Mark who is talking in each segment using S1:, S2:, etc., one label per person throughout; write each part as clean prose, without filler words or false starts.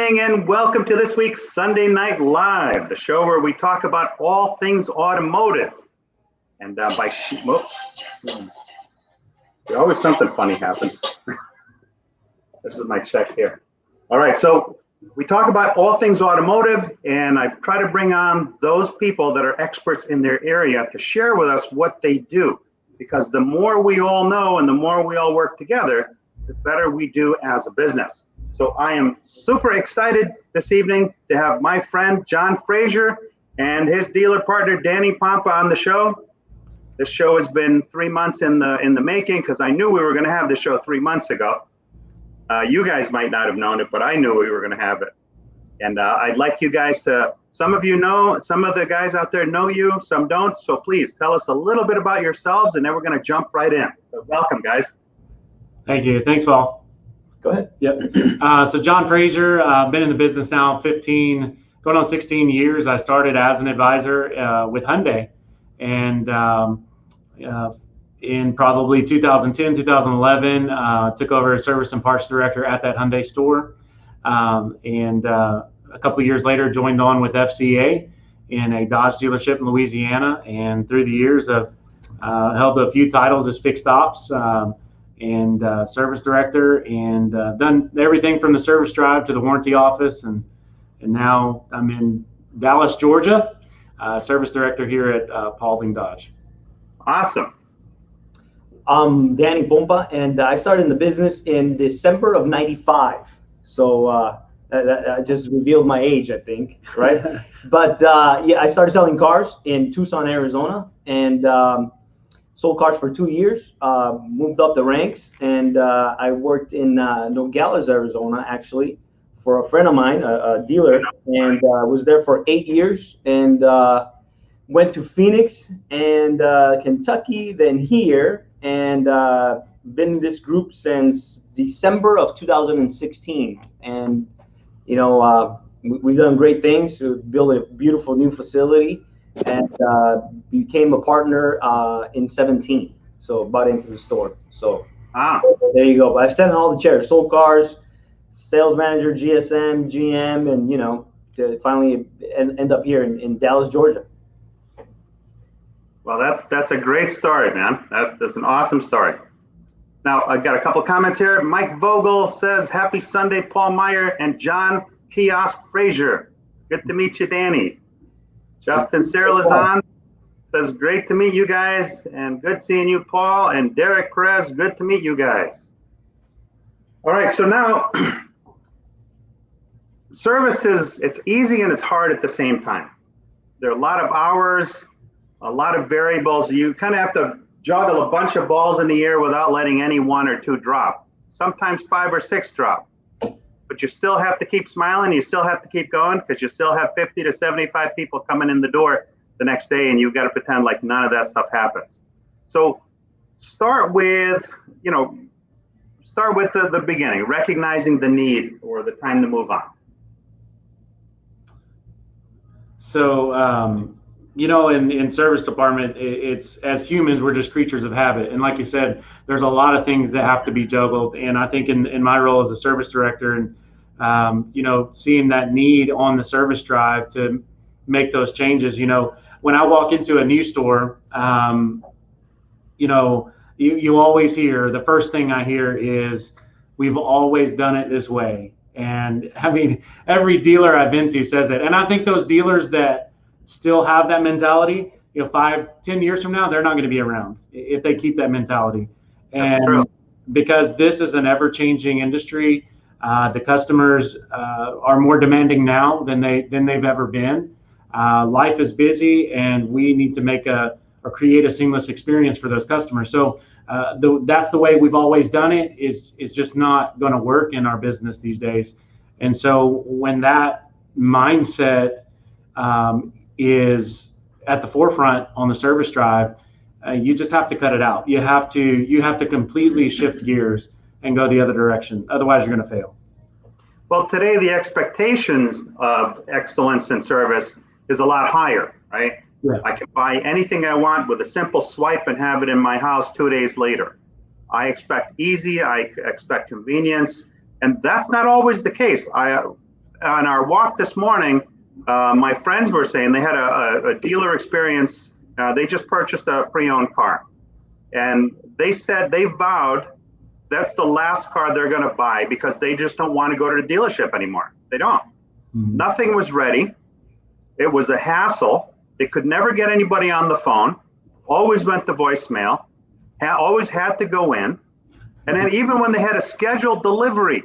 S1: evening and welcome to this week's Sunday Night Live, the show where we talk about all things automotive. And always something funny happens. This is my check here. All right, so we talk about all things automotive, and I try to bring on those people that are experts in their area to share with us what they do. Because the more we all know and the more we all work together, the better we do as a business. So I am super excited this evening to have my friend John Frazier and his dealer partner Danny Pompa on the show. This show has been 3 months in the making because I knew we were going to have the show 3 months ago. You guys might not have known it, but I knew we were going to have it. And I'd like you guys to, some of you know, some of the guys out there know you, some don't. So please tell us a little bit about yourselves and then we're going to jump right in. So welcome, guys.
S2: Thank you. Thanks, Paul.
S1: Go ahead.
S2: Yep. So John Frazier, been in the business now 15, going on 16 years. I started as an advisor with Hyundai, and in probably 2010, 2011, took over as service and parts director at that Hyundai store. And a couple of years later, joined on with FCA in a Dodge dealership in Louisiana. And through the years, I've held a few titles as fixed ops and service director, and done everything from the service drive to the warranty office. And now I'm in Dallas, Georgia, service director here at Paulding Dodge.
S1: Awesome.
S3: I'm Danny Pompa, and I started in the business in December of '95. So that just revealed my age, I think, right? But yeah, I started selling cars in Tucson, Arizona, and sold cars for 2 years, moved up the ranks, and I worked in Nogales, Arizona, actually, for a friend of mine, a dealer, and was there for 8 years, and went to Phoenix and Kentucky, then here, and been in this group since December of 2016. And, you know, we've done great things to build a beautiful new facility, and became a partner in 17. So bought into the store. So there you go. But I've sat in all the chairs, sold cars, sales manager, GSM, GM, and, you know, to finally end up here in Dallas, Georgia.
S1: Well, that's a great story, man. That's an awesome story. Now, I've got a couple comments here. Mike Vogel says, happy Sunday, Paul Meyer and John Kiosk Frazier. Good to meet you, Danny. Justin Serlazan says, great to meet you guys, and good seeing you, Paul. And Derek Perez, good to meet you guys. All right, so now, services, it's easy and it's hard at the same time. There are a lot of hours, a lot of variables. You kind of have to juggle a bunch of balls in the air without letting any one or two drop. Sometimes 5 or 6 drop. But you still have to keep smiling. You still have to keep going because you still have 50 to 75 people coming in the door the next day, and you've got to pretend like none of that stuff happens. So start with, you know, the beginning, recognizing the need or the time to move on.
S2: So, you know, in service department, it's, as humans, we're just creatures of habit. And like you said, there's a lot of things that have to be juggled. And I think in my role as a service director and, you know, seeing that need on the service drive to make those changes, you know, when I walk into a new store, you know, you always hear, the first thing I hear is, we've always done it this way. And I mean, every dealer I've been to says it. And I think those dealers that still have that mentality, you know, 5-10 years from now, they're not going to be around if they keep that mentality. And
S1: that's true.
S2: Because this is an ever-changing industry, the customers are more demanding now than they've ever been. Life is busy, and we need to make or create a seamless experience for those customers. So that's the way we've always done it. Is just not going to work in our business these days. And so when that mindset is at the forefront on the service drive, you just have to cut it out. You have to completely shift gears and go the other direction. Otherwise, you're going to fail.
S1: Well, today the expectations of excellence in service is a lot higher, right?
S2: Yeah.
S1: I can buy anything I want with a simple swipe and have it in my house 2 days later. I expect easy, I expect convenience, and that's not always the case. on our walk this morning, my friends were saying they had a dealer experience. They just purchased a pre-owned car, and they said they vowed that's the last car they're going to buy because they just don't want to go to the dealership anymore. They don't. Nothing was ready. It was a hassle. They could never get anybody on the phone. Always went to voicemail. Always had to go in. And then even when they had a scheduled delivery,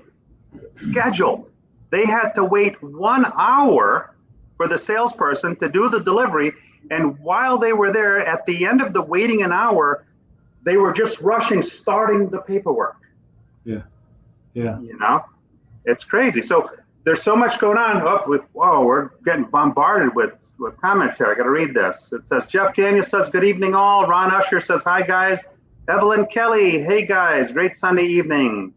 S1: they had to wait 1 hour for the salesperson to do the delivery. And while they were there, at the end of the waiting an hour, they were just rushing, starting the paperwork.
S2: Yeah.
S1: You know, it's crazy. So there's so much going on. We're getting bombarded with comments here. I got to read this. It says, Jeff Daniels says, good evening all. Ron Usher says, hi guys. Evelyn Kelly, hey guys, great Sunday evening.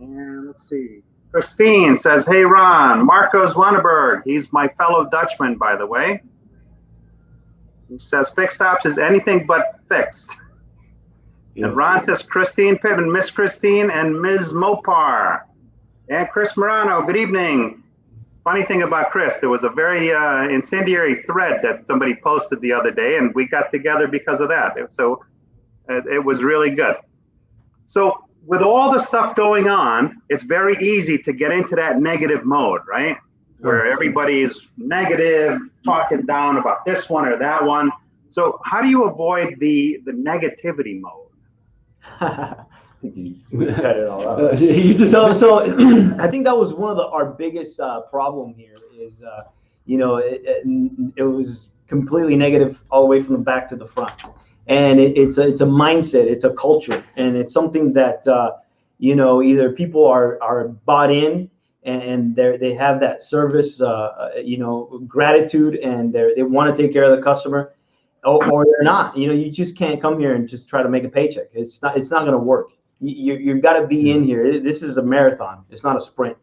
S1: And let's see. Christine says, hey Ron. Marcos Wanneberg, he's my fellow Dutchman, by the way. He says, fixed ops is anything but fixed. Yeah. And Ron says, Christine Piven, Miss Christine and Ms. Mopar. And Chris Morano, good evening. Funny thing about Chris, there was a very incendiary thread that somebody posted the other day, and we got together because of that. So it was really good. So with all the stuff going on, it's very easy to get into that negative mode, right? Where everybody's negative, talking down about this one or that one. So how do you avoid the negativity mode?
S3: You cut it all out. So I think that was one of our biggest problem here is, it was completely negative all the way from the back to the front. And it's a mindset, it's a culture, and it's something that, either people are bought in and they have that service, gratitude, and they want to take care of the customer, or they're not. You just can't come here and just try to make a paycheck. It's not going to work. You've got to be in here. This is a marathon. It's not a sprint.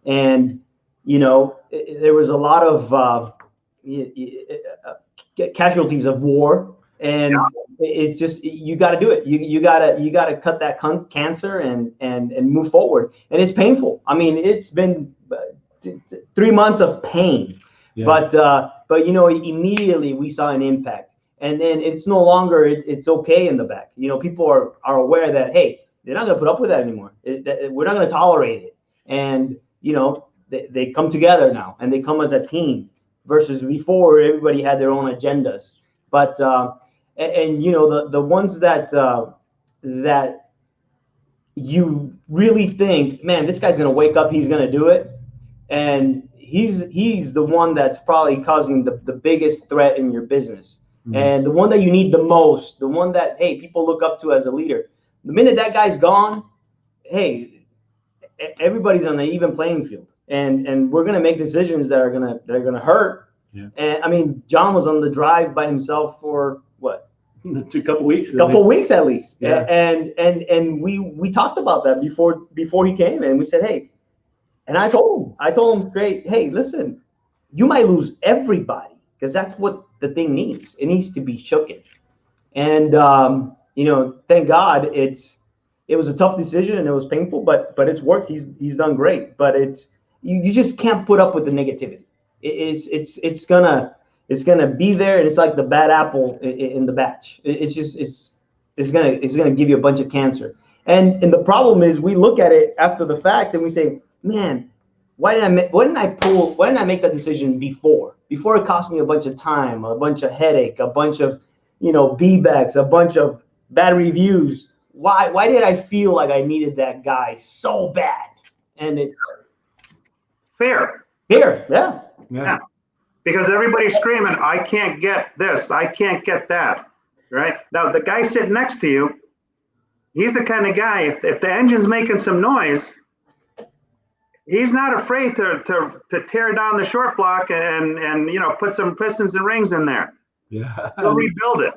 S3: And, there was a lot of casualties of war. And it's just, you got to do it. You got to cut that cancer and move forward. And it's painful. I mean, it's been 3 months of pain, but immediately we saw an impact. And then it's no longer, it's okay in the back. People are aware that, hey, they're not going to put up with that anymore. We're not going to tolerate it. And, they come together now, and they come as a team versus before everybody had their own agendas. But, the ones that you really think, man, this guy's going to wake up, he's going to do it. And he's the one that's probably causing the biggest threat in your business. Mm-hmm. And the one that you need the most, the one that, hey, people look up to as a leader. The minute that guy's gone, hey, everybody's on an even playing field, and we're gonna make decisions that are gonna hurt. Yeah. And I mean, John was on the drive by himself for what?
S2: A couple weeks.
S3: Weeks at least. Yeah. And we talked about that before he came, and we said, hey, and I told him straight, hey, listen, you might lose everybody because that's what the thing needs. It needs to be shooken, and thank God it was a tough decision and it was painful, but it's worked. He's done great, but it's you just can't put up with the negativity. It's gonna be there, and it's like the bad apple in the batch. It's gonna give you a bunch of cancer. And the problem is we look at it after the fact and we say, man, why didn't I make that decision before it cost me a bunch of time, a bunch of headache, a bunch of B-backs, a bunch of bad reviews. Why did I feel like I needed that guy so bad? And it's
S1: fear.
S3: Yeah.
S1: Because everybody's screaming, I can't get this, I can't get that. Right? Now the guy sitting next to you, he's the kind of guy, if the engine's making some noise, he's not afraid to tear down the short block and put some pistons and rings in there.
S2: Yeah.
S1: He'll rebuild it.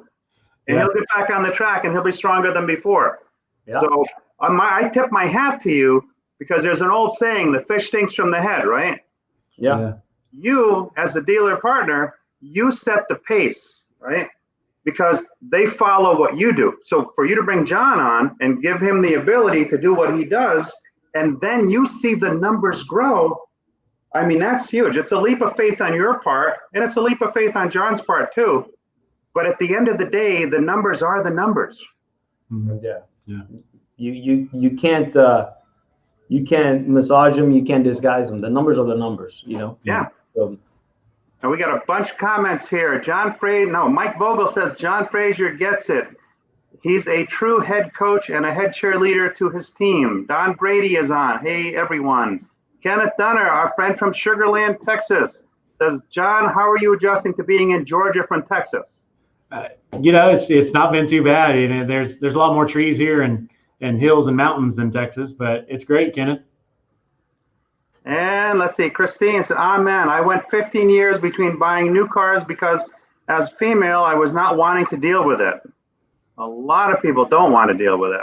S1: And he'll get back on the track, and he'll be stronger than before. Yeah. So I tip my hat to you, because there's an old saying, the fish stinks from the head, right?
S3: Yeah.
S1: You, as a dealer partner, you set the pace, right? Because they follow what you do. So for you to bring John on and give him the ability to do what he does, and then you see the numbers grow, I mean, that's huge. It's a leap of faith on your part, and it's a leap of faith on John's part too. But at the end of the day, the numbers are the numbers.
S3: Yeah.
S2: Yeah.
S3: You can't massage them. You can't disguise them. The numbers are the numbers.
S1: Yeah.
S3: So,
S1: And we got a bunch of comments here. Mike Vogel says John Frazier gets it. He's a true head coach and a head cheerleader to his team. Don Brady is on. Hey, everyone. Kenneth Dunner, our friend from Sugar Land, Texas, says, John, how are you adjusting to being in Georgia from Texas?
S2: It's not been too bad. There's a lot more trees here and hills and mountains than Texas, but it's great, Kenneth.
S1: And let's see, Christine said, amen. I went 15 years between buying new cars because as female, I was not wanting to deal with it. A lot of people don't want to deal with it.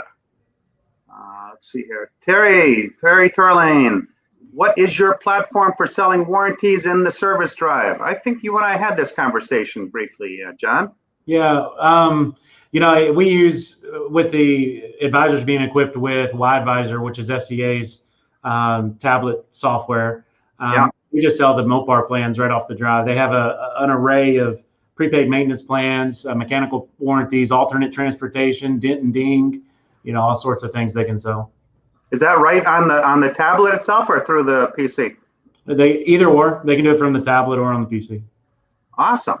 S1: Let's see here. Terry Turlane, what is your platform for selling warranties in the service drive? I think you and I had this conversation briefly, John.
S2: Yeah. We use, with the advisors being equipped with Y-Advisor, which is FCA's tablet software. We just sell the Mopar plans right off the drive. They have an array of prepaid maintenance plans, mechanical warranties, alternate transportation, dent and ding, all sorts of things they can sell.
S1: Is that right on the tablet itself or through the PC?
S2: Either or. They can do it from the tablet or on the PC.
S1: Awesome.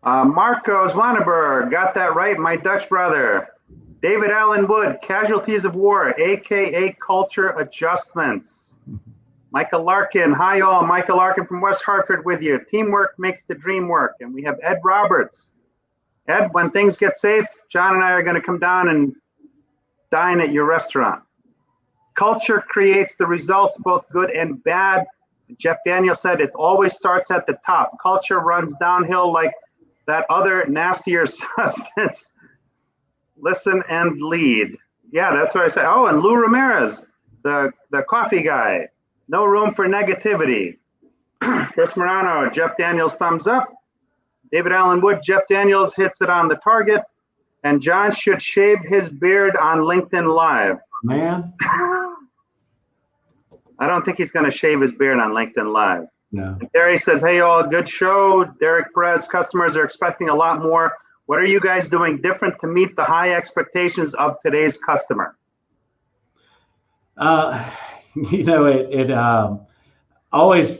S1: Marco Zwanenberg, got that right, my Dutch brother. David Allen Wood, Casualties of War, aka Culture Adjustments. Michael Larkin, hi all, Michael Larkin from West Hartford with you. Teamwork makes the dream work. And we have Ed Roberts. Ed, when things get safe, John and I are going to come down and dine at your restaurant. Culture creates the results, both good and bad. Jeff Daniel said it always starts at the top. Culture runs downhill like that other nastier substance. Listen and lead. Yeah, that's what I said. Oh, and Lou Ramirez, the coffee guy. No room for negativity. Chris Morano, Jeff Daniels, thumbs up. David Allen Wood, Jeff Daniels hits it on the target. And John should shave his beard on LinkedIn Live.
S2: Man.
S1: I don't think he's going to shave his beard on LinkedIn Live.
S2: No.
S1: Terry says, hey, all, good show. Derek Perez, customers are expecting a lot more. What are you guys doing different to meet the high expectations of today's customer?
S2: I always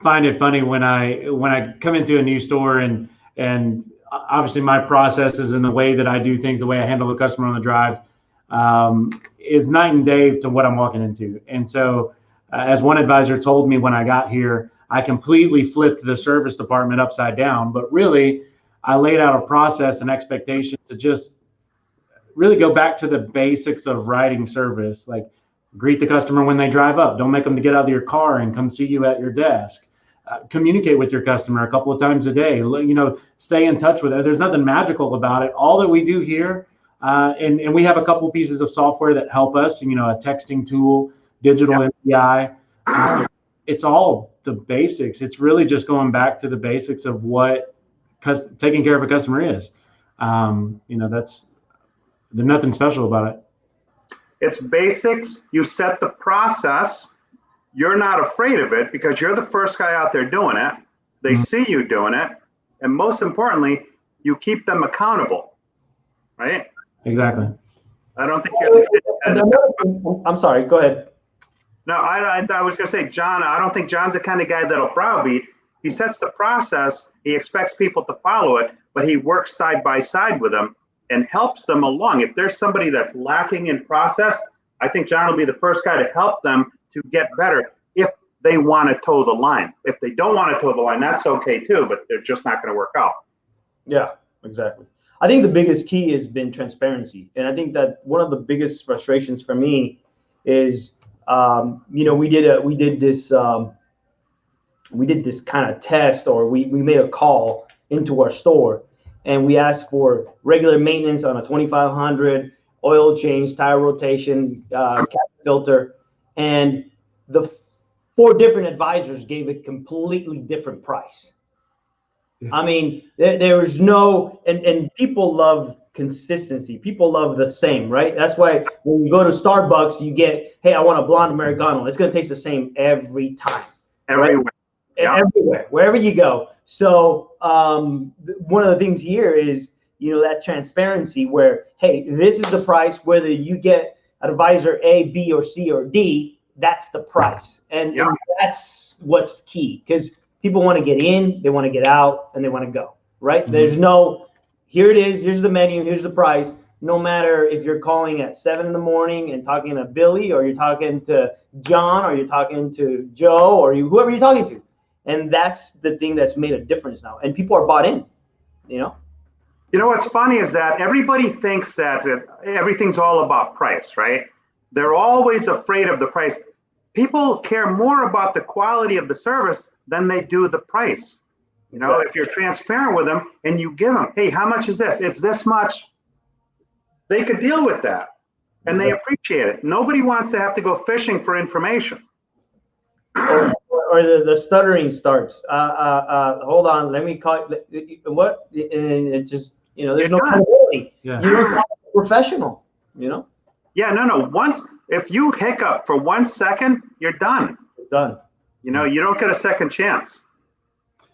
S2: find it funny when I come into a new store and obviously my processes and the way that I do things, the way I handle the customer on the drive is night and day to what I'm walking into. And so as one advisor told me when I got here, I completely flipped the service department upside down, but really I laid out a process and expectation to just really go back to the basics of writing service, like greet the customer when they drive up. Don't make them to get out of your car and come see you at your desk. Communicate with your customer a couple of times a day. Stay in touch with it. There's nothing magical about it. All that we do here, and we have a couple pieces of software that help us. A texting tool, digital MPI. It's all the basics. It's really just going back to the basics of what taking care of a customer is. There's nothing special about it.
S1: It's basics. You set the process. You're not afraid of it because you're the first guy out there doing it. They see you doing it. And most importantly, you keep them accountable, right?
S2: Exactly.
S1: I don't think you're
S3: I'm sorry, go ahead.
S1: No, I was going to say, John, I don't think John's the kind of guy that'll browbeat. He sets the process. He expects people to follow it, but he works side by side with them and helps them along. If there's somebody that's lacking in process, I think John will be the first guy to help them to get better if they want to toe the line. If they don't want to toe the line, that's okay too, but they're just not going to work out.
S3: Yeah, exactly. I think the biggest key has been transparency. And I think that one of the biggest frustrations for me is, we did this kind of test, or we made a call into our store and we asked for regular maintenance on a 2500, oil change, tire rotation, cap filter. And the 4 different advisors gave a completely different price. I mean, there was no, and people love consistency. People love the same, right? That's why when you go to Starbucks, you get, hey, I want a blonde Americano. It's going to taste the same every time.
S1: Everywhere.
S3: Right?
S1: Yeah.
S3: Everywhere, wherever you go. So one of the things here is, that transparency where, hey, this is the price, whether you get advisor A, B, or C, or D, that's the price. And that's what's key, because people want to get in, they want to get out, and they want to go, right? Mm-hmm. There's no, here it is, here's the menu, here's the price. No matter if you're calling at 7 in the morning and talking to Billy, or you're talking to John, or you're talking to Joe, or whoever you're talking to. And that's the thing that's made a difference now. And people are bought in,
S1: You know what's funny is that everybody thinks that everything's all about price, right? They're always afraid of the price. People care more about the quality of the service than they do the price. If you're transparent with them and you give them, hey, how much is this? It's this much. They could deal with that, and they appreciate it. Nobody wants to have to go fishing for information.
S3: Or the stuttering starts. Hold on, let me call what? And it just, there's no credibility. Yeah. You're not a professional,
S1: Yeah, no. If you hiccup for 1 second, you're done.
S3: It's done.
S1: You don't get a second chance.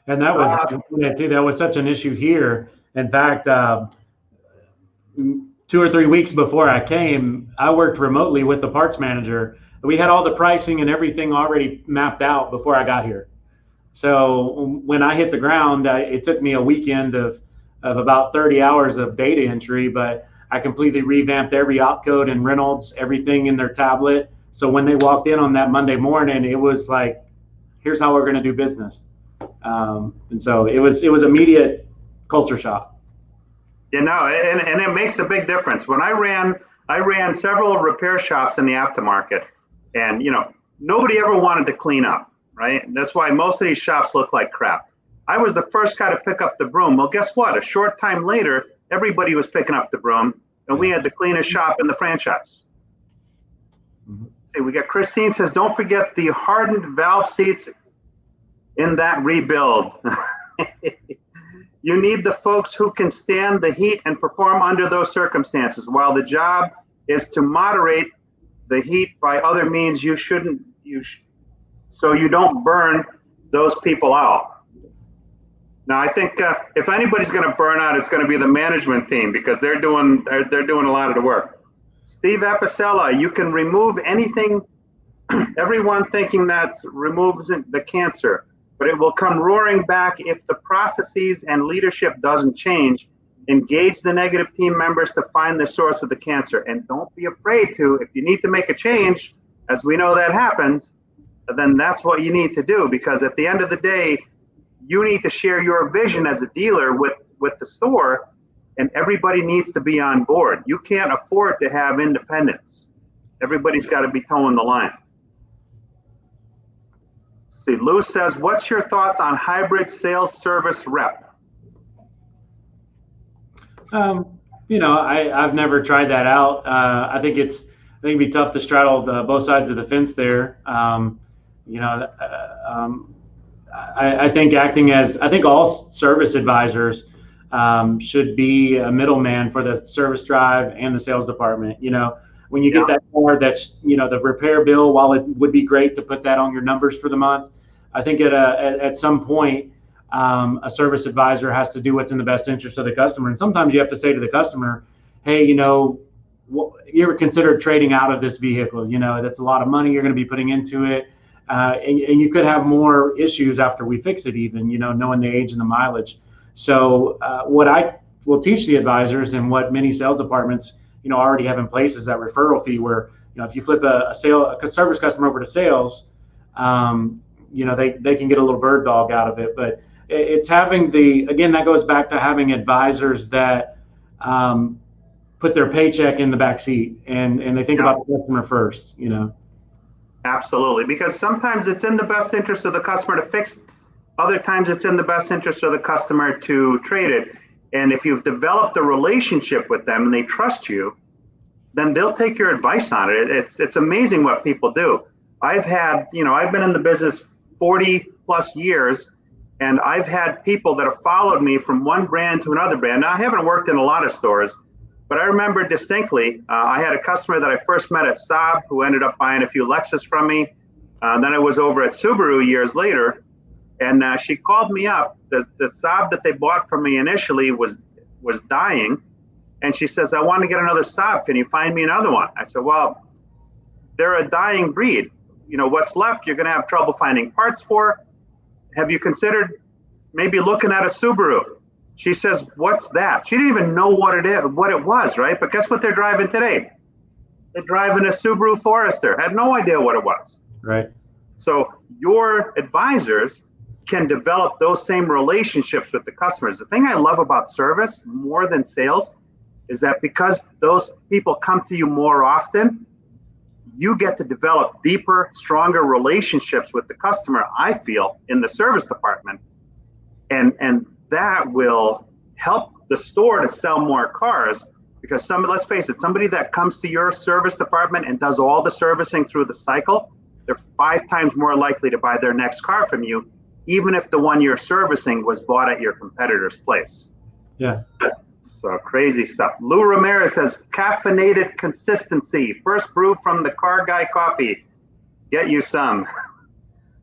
S2: And that was such an issue here. In fact, 2 or 3 weeks before I came, I worked remotely with the parts manager. We had all the pricing and everything already mapped out before I got here. So when I hit the ground, it took me a weekend of about 30 hours of data entry, but I completely revamped every opcode and Reynolds, everything in their tablet. So when they walked in on that Monday morning, it was like, here's how we're going to do business. And so it was immediate culture shock.
S1: And it makes a big difference. When I ran several repair shops in the aftermarket, and nobody ever wanted to clean up, right? That's why most of these shops look like crap. I was the first guy to pick up the broom. Well, guess what? A short time later, everybody was picking up the broom, and we had the cleanest shop in the franchise. Mm-hmm. See, we got Christine says, don't forget the hardened valve seats in that rebuild. You need the folks who can stand the heat and perform under those circumstances. While the job is to moderate the heat by other means, so you don't burn those people out. Now, I think if anybody's going to burn out, it's going to be the management team, because they're doing a lot of the work. Steve Apicella, you can remove anything. Everyone thinking that's removes the cancer, but it will come roaring back if the processes and leadership doesn't change. Engage the negative team members to find the source of the cancer, and don't be afraid to. If you need to make a change, as we know that happens, then that's what you need to do, because at the end of the day, you need to share your vision as a dealer with the store, and everybody needs to be on board. You can't afford to have independence. Everybody's got to be towing the line. Let's see, Lou says, what's your thoughts on hybrid sales service rep?
S2: I've never tried that out. I think it'd be tough to straddle both sides of the fence there. I think all service advisors should be a middleman for the service drive and the sales department. When you get that car, that's, the repair bill, while it would be great to put that on your numbers for the month, I think at some point, a service advisor has to do what's in the best interest of the customer. And sometimes you have to say to the customer, hey, you ever considered trading out of this vehicle? That's a lot of money you're going to be putting into it. And you could have more issues after we fix it, even, knowing the age and the mileage. So what I will teach the advisors, and what many sales departments, already have in place, is that referral fee where, if you flip a service customer over to sales, they can get a little bird dog out of it. But it's having that goes back to having advisors that put their paycheck in the back seat, and they think about the customer first,
S1: Absolutely, because sometimes it's in the best interest of the customer to fix. Other times it's in the best interest of the customer to trade it. And if you've developed a relationship with them and they trust you, then they'll take your advice on it. It's amazing what people do. I've been in the business 40 plus years, and I've had people that have followed me from one brand to another brand. Now, I haven't worked in a lot of stores, but I remember distinctly, I had a customer that I first met at Saab who ended up buying a few Lexus from me. Then I was over at Subaru years later, and she called me up. The Saab that they bought from me initially was dying, and she says, I want to get another Saab. Can you find me another one? I said, well, they're a dying breed. You know, what's left, you're going to have trouble finding parts for. Have you considered maybe looking at a Subaru? She says, what's that? She didn't even know what it was, right? But guess what they're driving today? They're driving a Subaru Forester. Had no idea what it was.
S2: Right.
S1: So your advisors can develop those same relationships with the customers. The thing I love about service more than sales is that because those people come to you more often, you get to develop deeper, stronger relationships with the customer, I feel, in the service department. And that will help the store to sell more cars, because let's face it, somebody that comes to your service department and does all the servicing through the cycle, they're 5 times more likely to buy their next car from you, even if the one you're servicing was bought at your competitor's place.
S2: Yeah.
S1: So crazy stuff. Lou Ramirez says, caffeinated consistency. First brew from the Car Guy Coffee. Get you some.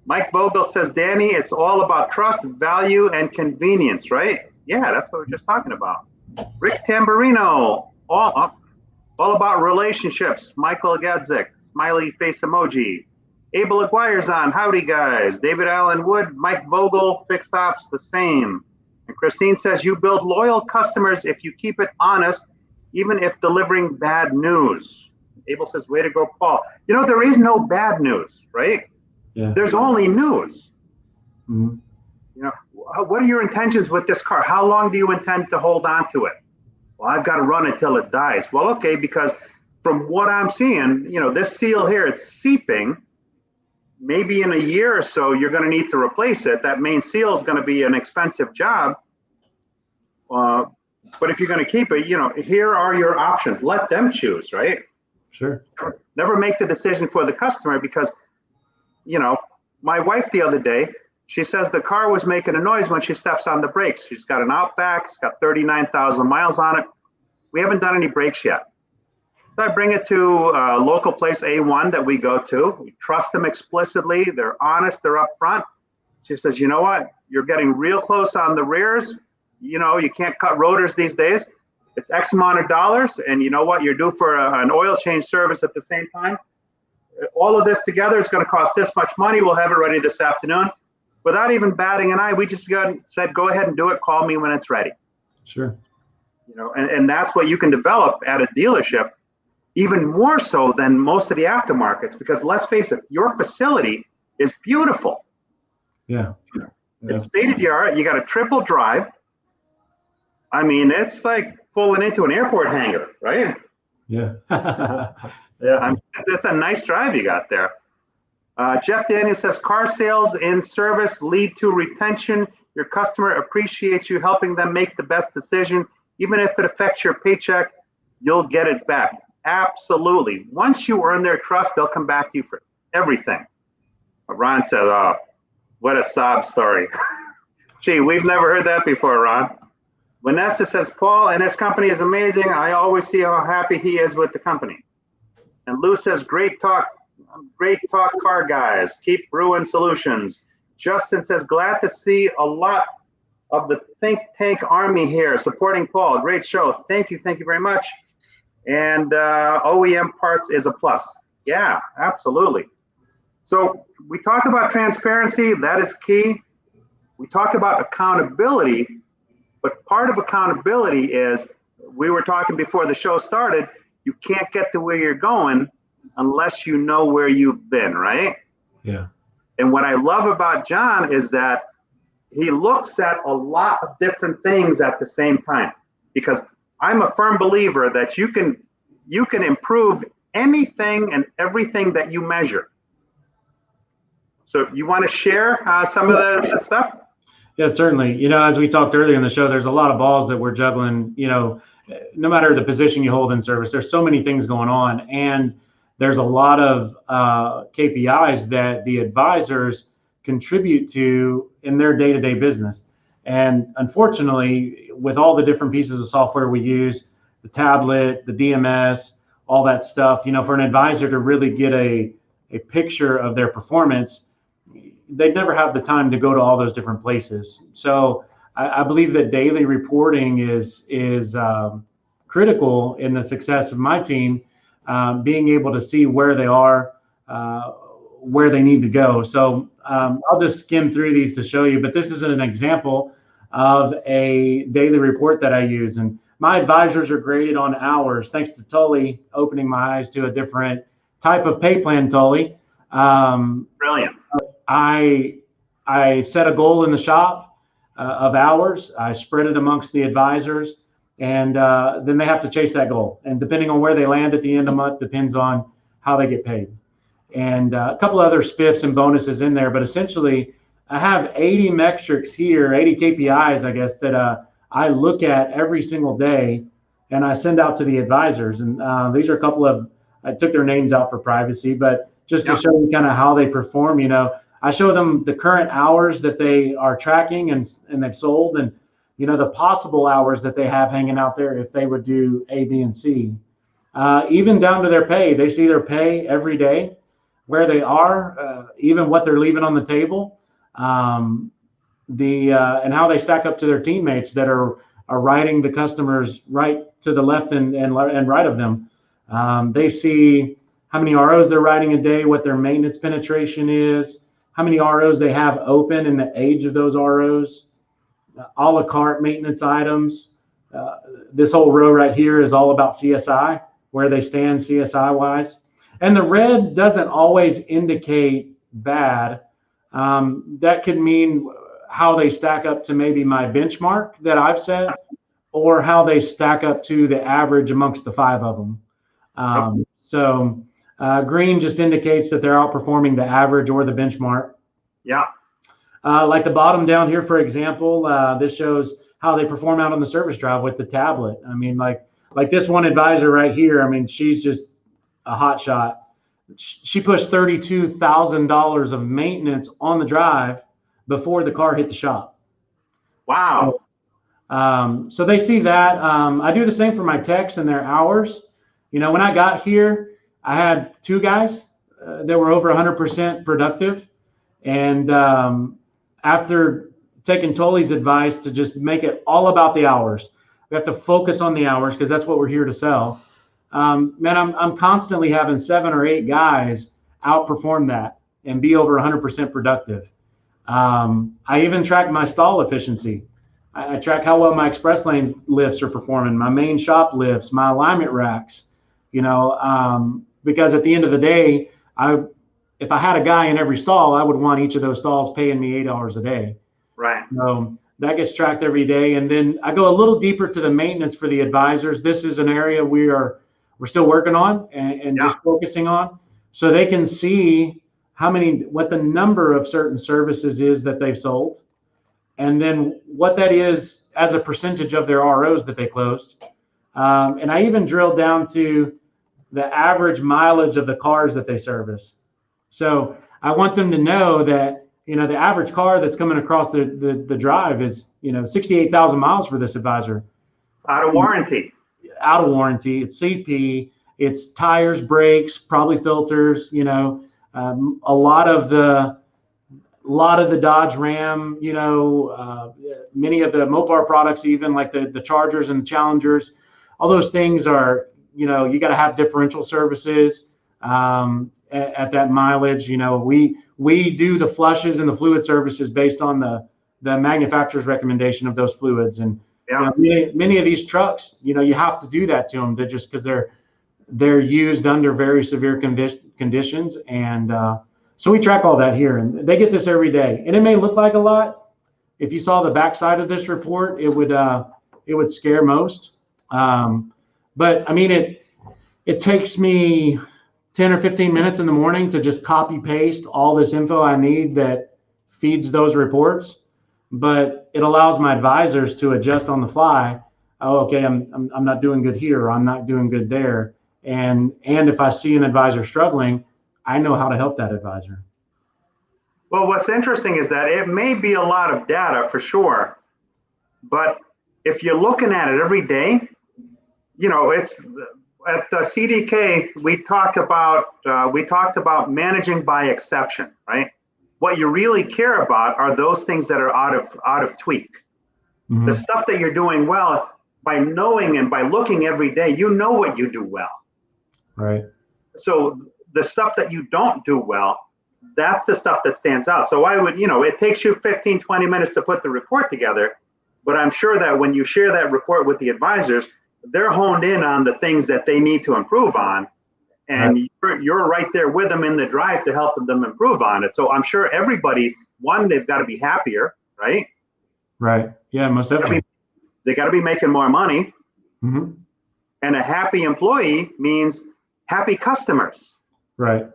S1: Mike Vogel says, Danny, it's all about trust, value, and convenience, right? Yeah, that's what we're just talking about. Rick Tamburino, all about relationships. Michael Gadzik, smiley face emoji. Abel Aguirre's on, howdy guys. David Allen Wood, Mike Vogel, fixed ops, the same. And Christine says, you build loyal customers if you keep it honest, even if delivering bad news. Abel says, way to go, Paul. You know, there is no bad news, right?
S2: Yeah.
S1: There's only news.
S2: Mm-hmm.
S1: You know, what are your intentions with this car? How long do you intend to hold on to it? Well, I've got to run until it dies. Well, okay, because from what I'm seeing, you know, this seal here, it's seeping. Maybe in a year or so, you're going to need to replace it. That main seal is going to be an expensive job. But if you're going to keep it, you know, here are your options. Let them choose, right?
S2: Sure.
S1: Never make the decision for the customer, because, you know, my wife the other day, she says the car was making a noise when she steps on the brakes. She's got an Outback. It's got 39,000 miles on it. We haven't done any brakes yet. So I bring it to a local place, A1, that we go to. We trust them explicitly. They're honest. They're upfront. She says, you know what? You're getting real close on the rears. You know, you can't cut rotors these days. It's X amount of dollars. And you know what? You're due for an oil change service at the same time. All of this together is going to cost this much money. We'll have it ready this afternoon. Without even batting an eye, we just said, go ahead and do it. Call me when it's ready.
S2: Sure.
S1: You know, and that's what you can develop at a dealership, even more so than most of the aftermarkets, because let's face it, your facility is beautiful.
S2: Yeah.
S1: It's state of the art. You got a triple drive. I mean, it's like pulling into an airport hangar, right?
S2: Yeah.
S3: Yeah.
S1: That's a nice drive you got there. Jeff Daniels says, car sales and service lead to retention. Your customer appreciates you helping them make the best decision. Even if it affects your paycheck, you'll get it back. Absolutely. Once you earn their trust, they'll come back to you for everything. Ron says, oh, what a sob story. Gee, we've never heard that before, Ron. Vanessa says, Paul and his company is amazing. I always see how happy he is with the company. And Lou says, great talk, car guys. Keep brewing solutions. Justin says, glad to see a lot of the Think Tank Army here supporting Paul. Great show. Thank you very much. And OEM parts is a plus. Yeah, absolutely. So we talk about transparency. That is key. We talk about accountability, but part of accountability is, we were talking before the show started, you can't get to where you're going unless you know where you've been, right?
S2: Yeah.
S1: And what I love about John is that he looks at a lot of different things at the same time, because I'm a firm believer that you can improve anything and everything that you measure. So you want to share some of the stuff?
S2: Yeah, certainly. You know, as we talked earlier in the show, there's a lot of balls that we're juggling, you know, no matter the position you hold in service. There's so many things going on, and there's a lot of KPIs that the advisors contribute to in their day-to-day business. And unfortunately, with all the different pieces of software we use, the tablet, the DMS, all that stuff, you know, for an advisor to really get a a picture of their performance, they'd never have the time to go to all those different places. So I believe that daily reporting is critical in the success of my team, being able to see where they are, where they need to go. So I'll just skim through these to show you, but this is an example of a daily report that I use. And my advisors are graded on hours, thanks to Tully opening my eyes to a different type of pay plan, Tully.
S1: Brilliant.
S2: I set a goal in the shop of hours. I spread it amongst the advisors, and then they have to chase that goal. And depending on where they land at the end of the month depends on how they get paid. And a couple other spiffs and bonuses in there, but essentially I have 80 metrics here, 80 KPIs, I guess, that I look at every single day and I send out to the advisors. And these are a couple of, I took their names out for privacy, but just to show you kind of how they perform, I show them the current hours that they are tracking and they've sold, and, the possible hours that they have hanging out there if they would do A, B, and C. Even down to their pay. They see their pay every day, where they are, even what they're leaving on the table, and how they stack up to their teammates that are riding the customers right to the left and right of them. They see how many ROs they're riding a day, what their maintenance penetration is, how many ROs they have open, and the age of those ROs, a la carte maintenance items. This whole row right here is all about CSI, where they stand CSI wise. And the red doesn't always indicate bad. That could mean how they stack up to maybe my benchmark that I've set, or how they stack up to the average amongst the 5 of them. So green just indicates that they're outperforming the average or the benchmark.
S1: Yeah.
S2: Like the bottom down here, for example, this shows how they perform out on the service drive with the tablet. I mean, like this one advisor right here, I mean, she's just a hot shot. She pushed $32,000 of maintenance on the drive before the car hit the shop.
S1: Wow.
S2: So they see that. I do the same for my techs and their hours. When I got here, I had 2 guys that were over 100% productive. And after taking Tully's advice to just make it all about the hours, we have to focus on the hours because that's what we're here to sell. Man, I'm constantly having 7 or 8 guys outperform that and be over 100% productive. I even track my stall efficiency. I track how well my express lane lifts are performing, my main shop lifts, my alignment racks, because at the end of the day, if I had a guy in every stall, I would want each of those stalls paying me $8 a day.
S1: Right.
S2: So that gets tracked every day. And then I go a little deeper to the maintenance for the advisors. This is an area we're still working on and just focusing on, so they can see what the number of certain services is that they've sold, and then what that is as a percentage of their ROs that they closed. And I even drilled down to the average mileage of the cars that they service. So I want them to know that, the average car that's coming across the drive is, 68,000 miles for this advisor.
S1: Out of warranty.
S2: Out of warranty. It's CP, it's tires, brakes, probably filters, a lot of the Dodge Ram, many of the Mopar products, even like the Chargers and the Challengers, all those things are, you got to have differential services at that mileage. We do the flushes and the fluid services based on the manufacturer's recommendation of those fluids. And many of these trucks, you have to do that to them. They're just because they're used under very severe conditions. And so we track all that here, and they get this every day. And it may look like a lot. If you saw the backside of this report, it would scare most. But I mean, it takes me 10 or 15 minutes in the morning to just copy paste all this info I need that feeds those reports. But it allows my advisors to adjust on the fly. Oh, okay, I'm not doing good here, or I'm not doing good there. And if I see an advisor struggling, I know how to help that advisor.
S1: Well, what's interesting is that it may be a lot of data for sure, but if you're looking at it every day, at CDK, we talked about managing by exception, right? What you really care about are those things that are out of tweak.
S2: Mm-hmm.
S1: The stuff that you're doing well, by knowing and by looking every day, you know what you do well.
S2: Right.
S1: So the stuff that you don't do well, that's the stuff that stands out. So I would, it takes you 15, 20 minutes to put the report together, but I'm sure that when you share that report with the advisors, they're honed in on the things that they need to improve on. And you're right there with them in the drive to help them improve on it. So I'm sure everybody, one, they've got to be happier, right?
S2: Right. Yeah, most definitely.
S1: They got to be making more money.
S2: Mm-hmm.
S1: And a happy employee means happy customers.
S2: Right.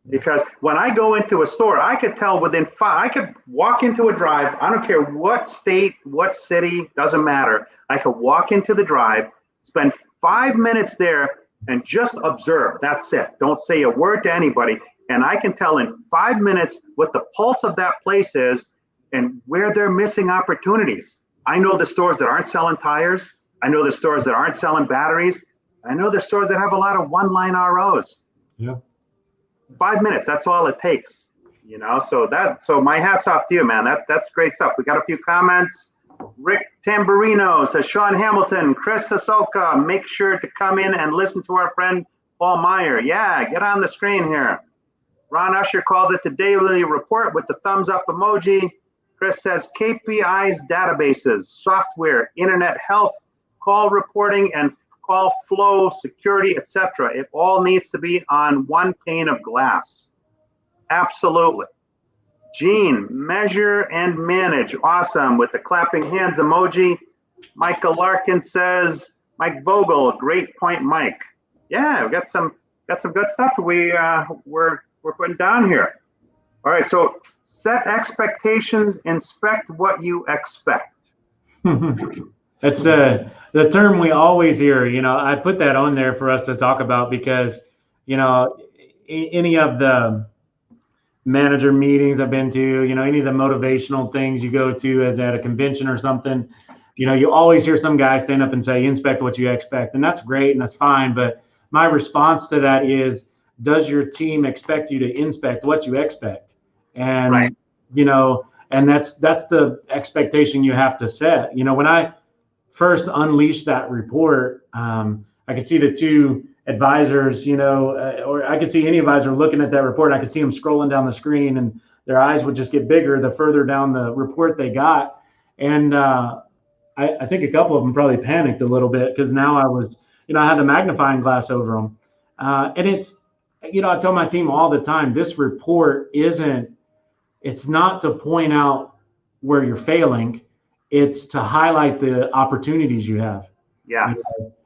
S1: Because when I go into a store, I could tell I could walk into a drive. I don't care what state, what city, doesn't matter. I could walk into the drive, spend 5 minutes there and just observe. That's it. Don't say a word to anybody. And I can tell in 5 minutes what the pulse of that place is and where they're missing opportunities. I know the stores that aren't selling tires. I know the stores that aren't selling batteries. I know the stores that have a lot of one-line ROs.
S2: Yeah.
S1: 5 minutes, that's all it takes. So my hat's off to you, man. That's great stuff. We got a few comments. Rick Tamburino says, Sean Hamilton, Chris Sasolka, make sure to come in and listen to our friend Paul Meyer. Yeah, get on the screen here. Ron Usher calls it the daily report with the thumbs up emoji. Chris says KPIs, databases, software, internet health, call reporting, and call flow, security, etc. It all needs to be on one pane of glass. Absolutely. Gene, measure and manage. Awesome. With the clapping hands emoji. Michael Larkin says, Mike Vogel, great point, Mike. Yeah, we got some good stuff we're putting down here. All right, so set expectations, inspect what you expect.
S2: That's the term we always hear. I put that on there for us to talk about because, any of the manager meetings I've been to, any of the motivational things you go to as at a convention or something, you always hear some guy stand up and say, inspect what you expect. And that's great and that's fine. But my response to that is, does your team expect you to inspect what you expect? And,
S1: right.
S2: And that's the expectation you have to set. When I first unleashed that report, I could see the two advisors, or I could see any advisor looking at that report. I could see them scrolling down the screen and their eyes would just get bigger the further down the report they got. And I think a couple of them probably panicked a little bit because now I was, I had the magnifying glass over them. And it's, I tell my team all the time, this report it's not to point out where you're failing. It's to highlight the opportunities you have.
S1: Yeah.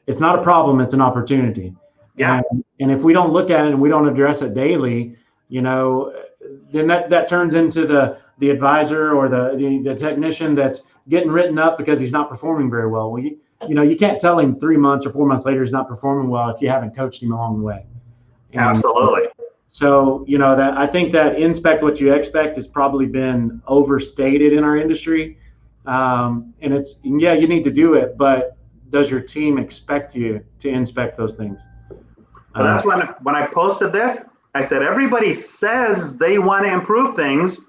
S2: It's not a problem. It's an opportunity.
S1: Yeah.
S2: And if we don't look at it and we don't address it daily, then that turns into the advisor or the technician that's getting written up because he's not performing very well. Well, you can't tell him 3 months or 4 months later he's not performing well if you haven't coached him along the way. And
S1: absolutely.
S2: So, that I think that inspect what you expect has probably been overstated in our industry. And you need to do it, but does your team expect you to inspect those things?
S1: Well, that's when I posted this, I said, everybody says they want to improve things,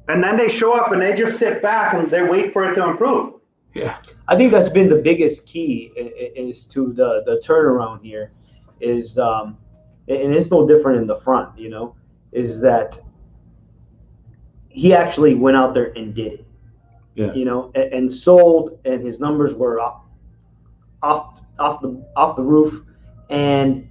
S1: and then they show up and they just sit back and they wait for it to improve.
S2: Yeah.
S3: I think that's been the biggest key is to the turnaround here is, and it's no different in the front, is that he actually went out there and did it. Yeah. And sold, and his numbers were off the roof, and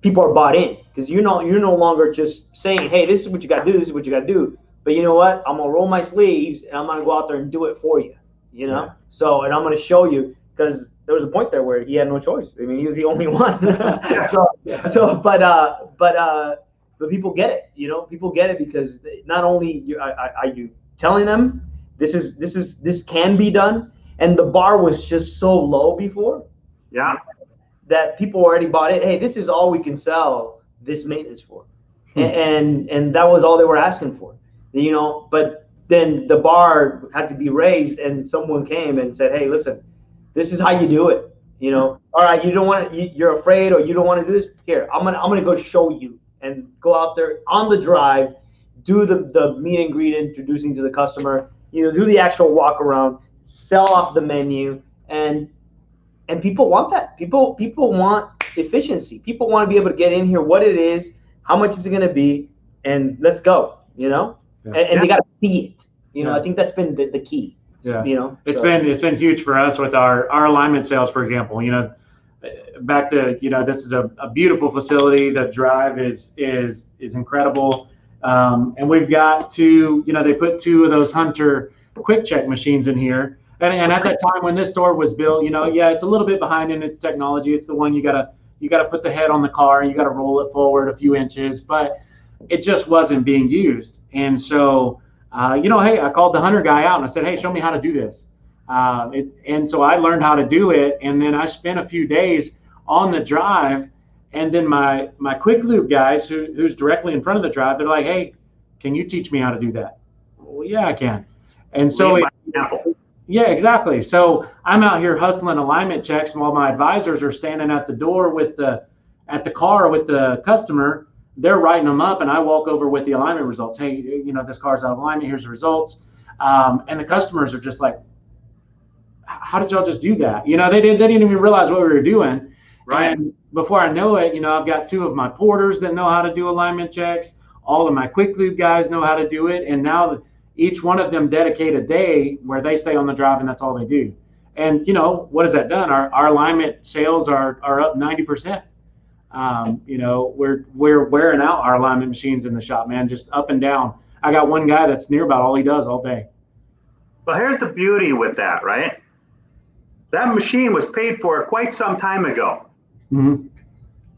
S3: people are bought in because you're no longer just saying, hey, this is what you got to do, this is what you got to do, but you know what, I'm gonna roll my sleeves and I'm gonna go out there and do it for you,
S2: Yeah.
S3: So, and I'm gonna show you, because there was a point there where he had no choice. I mean, he was the only one. But people get it, people get it because not only are you telling them this can be done, and the bar was just so low before,
S1: yeah,
S3: that people already bought it. Hey, this is all we can sell this maintenance for, and that was all they were asking for, But then the bar had to be raised, and someone came and said, hey, listen, this is how you do it, All right, you don't want you're afraid or you don't want to do this. Here, I'm gonna go show you and go out there on the drive, do the meet and greet, introducing to the customer. Do the actual walk around, sell off the menu, and people want that. People want efficiency. People want to be able to get in here, what it is, how much is it going to be, and let's go.
S2: Yeah.
S3: And they got to see it.
S2: Yeah.
S3: I think that's been the key.
S2: Yeah. It's been huge for us with our alignment sales, for example. Back to this is a beautiful facility. The drive is incredible, and we've got two. They put two of those Hunter quick check machines in here. And at that time when this store was built, it's a little bit behind in its technology. It's the one you gotta put the head on the car, you gotta roll it forward a few inches, but it just wasn't being used. And so, hey, I called the Hunter guy out and I said, hey, show me how to do this. And so I learned how to do it, and then I spent a few days on the drive, and then my quick lube guys, who's directly in front of the drive, they're like, hey, can you teach me how to do that? Well, yeah, I can. And so. Yeah, exactly. So I'm out here hustling alignment checks while my advisors are standing at the door at the car with the customer. They're writing them up, and I walk over with the alignment results. Hey, this car's out of alignment. Here's the results. And the customers are just like, how did y'all just do that? They didn't even realize what we were doing. Right. And before I know it, I've got two of my porters that know how to do alignment checks. All of my quick lube guys know how to do it. And now each one of them dedicate a day where they stay on the drive, and that's all they do. And what has that done? Our alignment sales are up 90%. We're wearing out our alignment machines in the shop, man, just up and down. I got one guy that's near about all he does all day.
S1: Well, here's the beauty with that, right? That machine was paid for quite some time ago.
S2: Mm-hmm.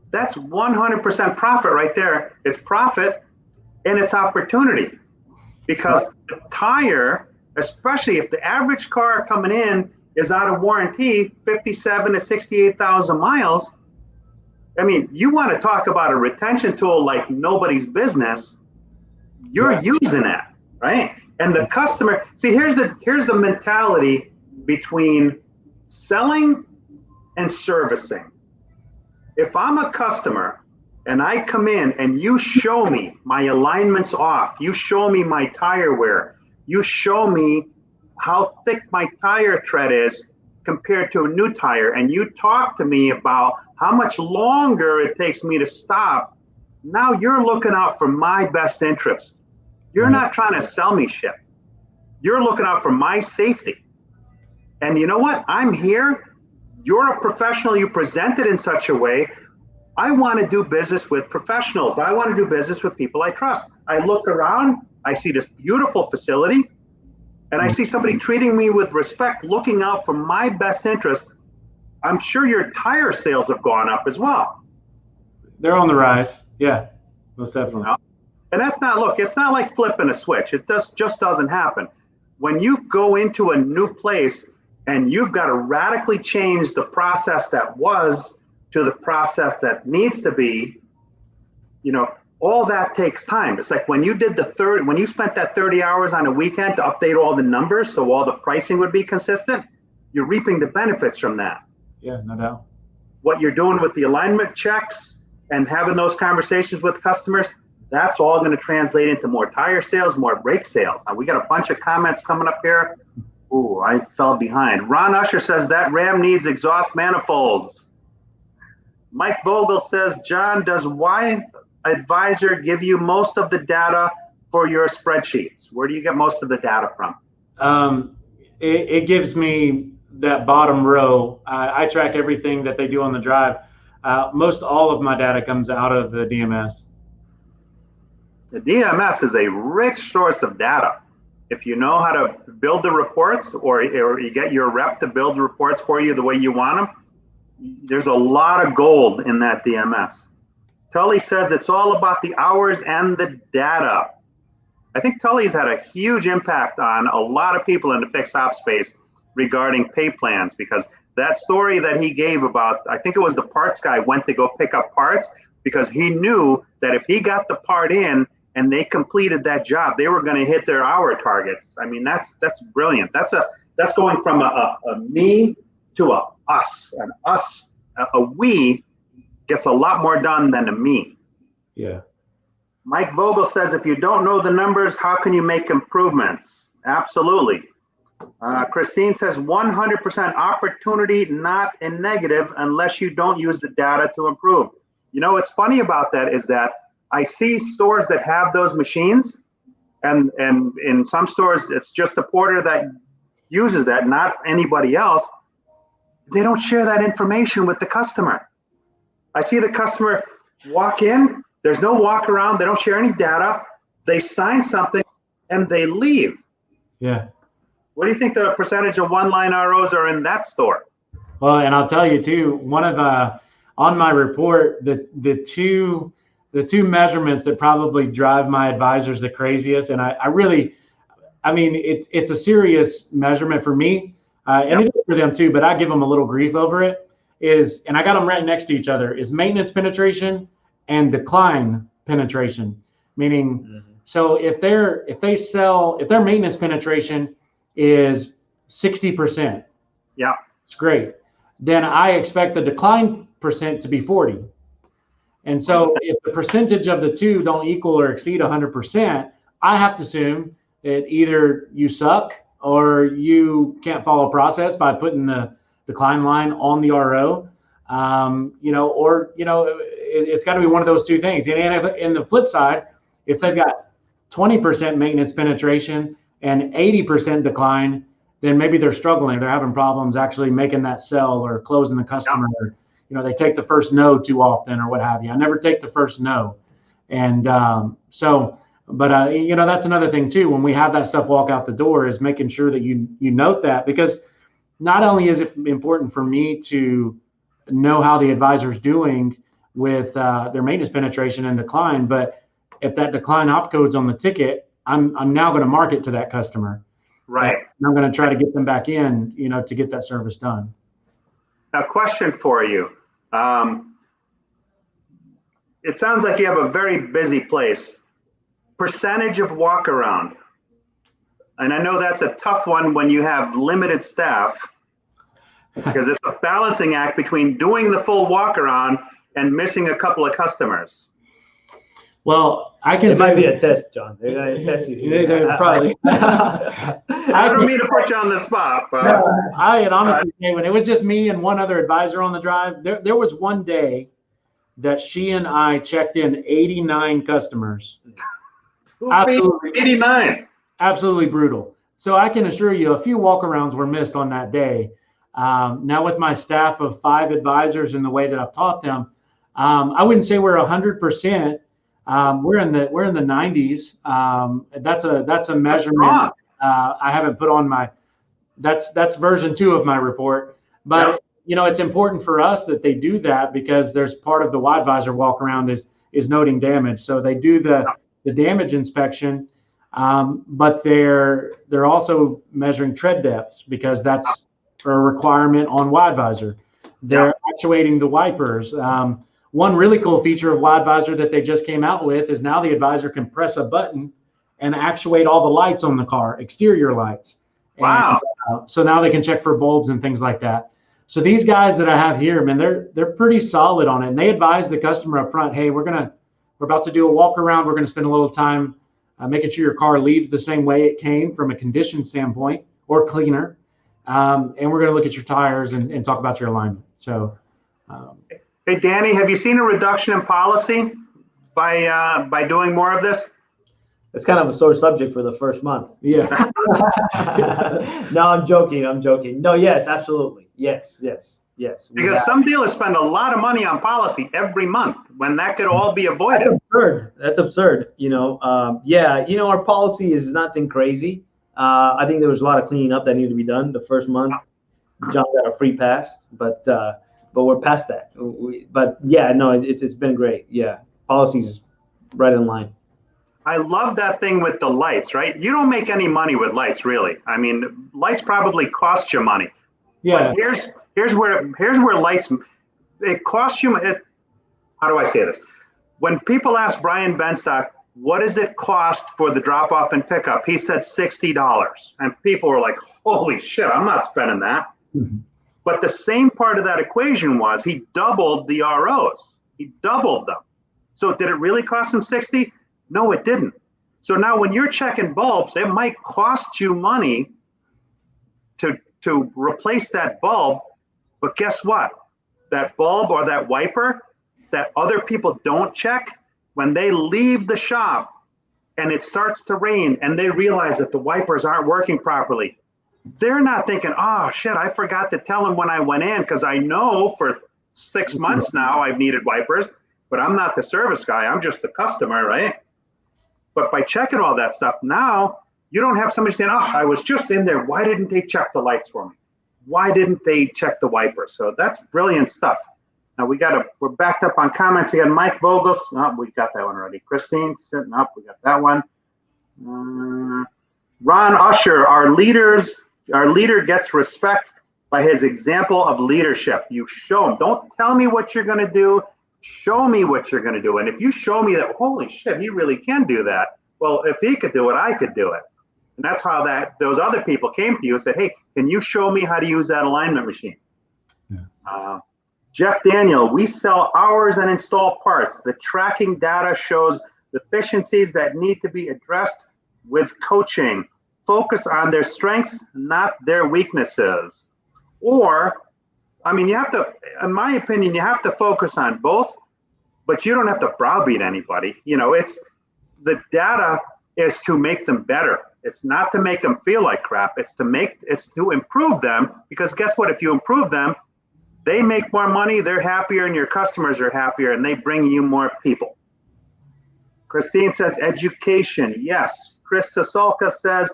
S1: That's 100% profit right there. It's profit and it's opportunity. Because the tire, especially if the average car coming in is out of warranty, 57 to 68,000 miles. I mean, you want to talk about a retention tool like nobody's business. You're using that, right? And the customer, see, here's the mentality between selling and servicing. If I'm a customer and I come in and you show me my alignment's off, you show me my tire wear, you show me how thick my tire tread is compared to a new tire, and you talk to me about how much longer it takes me to stop, now you're looking out for my best interest. You're not trying to sell me shit. You're looking out for my safety. And you know what? I'm here. You're a professional. You present it in such a way. I want to do business with professionals. I want to do business with people I trust. I look around, I see this beautiful facility, and I see somebody treating me with respect, looking out for my best interest. I'm sure your tire sales have gone up as well.
S2: They're on the rise. Yeah, most definitely.
S1: And that's not, look, it's not like flipping a switch. It just doesn't happen. When you go into a new place and you've got to radically change the process that was to the process that needs to be, all that takes time. It's like when you spent that 30 hours on a weekend to update all the numbers so all the pricing would be consistent, you're reaping the benefits from that.
S2: Yeah, no doubt.
S1: What you're doing with the alignment checks and having those conversations with customers, that's all going to translate into more tire sales, more brake sales. Now, we got a bunch of comments coming up here. Ooh, I fell behind. Ron Usher says that Ram needs exhaust manifolds. Mike Vogel says, John, does Y Advisor give you most of the data for your spreadsheets? Where do you get most of the data from?
S2: It gives me that bottom row. I track everything that they do on the drive. Most all of my data comes out of the DMS.
S1: The DMS is a rich source of data. If you know how to build the reports, or you get your rep to build the reports for you the way you want them, there's a lot of gold in that DMS. Tully says it's all about the hours and the data. I think Tully's had a huge impact on a lot of people in the fixed op space regarding pay plans, because that story that he gave about, I think it was the parts guy went to go pick up parts because he knew that if he got the part in and they completed that job, they were going to hit their hour targets. I mean, that's brilliant. That's going from a me to a us. And us, a we gets a lot more done than a me.
S2: Yeah.
S1: Mike Vogel says, if you don't know the numbers, how can you make improvements? Absolutely. Christine says 100% opportunity, not a negative, unless you don't use the data to improve. You know, what's funny about that is that I see stores that have those machines, and in some stores, it's just the porter that uses that, not anybody else. They don't share that information with the customer. I see the customer walk in, there's no walk around, they don't share any data, they sign something, and they leave.
S2: Yeah.
S1: What do you think the percentage of one-line ROs are in that store?
S2: Well, and I'll tell you too, one of on my report, the two measurements that probably drive my advisors the craziest, and I mean, it's a serious measurement for me, and it is for them too, but I give them a little grief over it, and I got them right next to each other, is maintenance penetration and decline penetration. Meaning, so if their maintenance penetration is 60%,
S1: yeah,
S2: it's great, then I expect the decline percent to be 40. And so if the percentage of the two don't equal or exceed 100%, I have to assume that either you suck or you can't follow process by putting the decline line on the RO, it's got to be one of those two things. And the flip side, if they've got 20% maintenance penetration and 80% decline, then maybe they're struggling. They're having problems actually making that sell or closing the customer. Yeah. They take the first no too often or what have you. I never take the first no. And that's another thing too. When we have that stuff walk out the door, is making sure that you note that, because not only is it important for me to know how the advisor's doing with their maintenance penetration and decline, but if that decline opcode's on the ticket, I'm now going to market to that customer.
S1: Right.
S2: And I'm going to try to get them back in, to get that service done.
S1: Now, question for you. It sounds like you have a very busy place. Percentage of walk around. And I know that's a tough one when you have limited staff, because it's a balancing act between doing the full walk around and missing a couple of customers.
S2: Well, it
S3: might be a test, John. They're going to test you.
S2: They're probably.
S1: I don't mean to put you on the spot, but
S2: I had honestly say, when it was just me and one other advisor on the drive, there was one day that she and I checked in 89 customers. Absolutely
S1: 89.
S2: Absolutely brutal. So I can assure you, a few walkarounds were missed on that day. Now with my staff of 5 advisors and the way that I've taught them, I wouldn't say we're 100%. We're in the 90s. That's a measurement. I haven't put on that's version 2 of my report, but yep. It's important for us that they do that, because there's part of the advisor walk around is noting damage. So they do the damage inspection, but they're also measuring tread depths, because that's a requirement on advisor. They're actuating the wipers. One really cool feature of advisor that they just came out with is now the advisor can press a button and actuate all the lights on the car, exterior lights.
S1: Wow.
S2: And, so now they can check for bulbs and things like that. So these guys that I have here, man, they're pretty solid on it. And they advise the customer up front, hey, we're about to do a walk around. We're going to spend a little time making sure your car leaves the same way it came from a condition standpoint, or cleaner. And we're going to look at your tires and talk about your alignment. So,
S1: hey, Danny, have you seen a reduction in policy by doing more of this?
S3: It's kind of a sore subject for the first month.
S2: Yeah.
S3: No, I'm joking. No, yes, absolutely. Yes.
S1: Because some dealers spend a lot of money on policy every month when that could all be avoided.
S3: That's absurd. Our policy is nothing crazy. I think there was a lot of cleaning up that needed to be done the first month. John got a free pass, but we're past that. It's been great. Yeah, policy's right in line.
S1: I love that thing with the lights, right? You don't make any money with lights, really. I mean, lights probably cost you money.
S2: Yeah.
S1: But here's where lights, it costs you. How do I say this? When people ask Brian Benstock, what does it cost for the drop off and pickup? He said $60, and people were like, "Holy shit, I'm not spending that."
S2: Mm-hmm.
S1: But the same part of that equation was he doubled the ROs. He doubled them. So did it really cost him 60? No, it didn't. So now when you're checking bulbs, it might cost you money to replace that bulb. But guess what? That bulb or that wiper that other people don't check, when they leave the shop and it starts to rain and they realize that the wipers aren't working properly, they're not thinking, oh shit, I forgot to tell them when I went in, because I know for 6 months now I've needed wipers, but I'm not the service guy, I'm just the customer, right? But by checking all that stuff, now you don't have somebody saying, oh, I was just in there, why didn't they check the lights for me? Why didn't they check the wipers? So that's brilliant stuff. Now we're backed up on comments again. Mike Vogels, oh, we got that one already. Christine sitting up, we got that one. Ron Usher, our leader gets respect by his example of leadership. You show him. Don't tell me what you're going to do. Show me what you're going to do. And if you show me that, holy shit, he really can do that. Well, if he could do it, I could do it. And that's how those other people came to you and said, hey, can you show me how to use that alignment machine? Yeah. Jeff Daniel, we sell hours and install parts. The tracking data shows deficiencies that need to be addressed with coaching. Focus on their strengths, not their weaknesses. Or, I mean, you have to, in my opinion, you have to focus on both, but you don't have to browbeat anybody. You know, the data is to make them better. It's not to make them feel like crap. It's to improve them, because guess what? If you improve them, they make more money, they're happier, and your customers are happier, and they bring you more people. Christine says education. Yes. Chris Sasolka says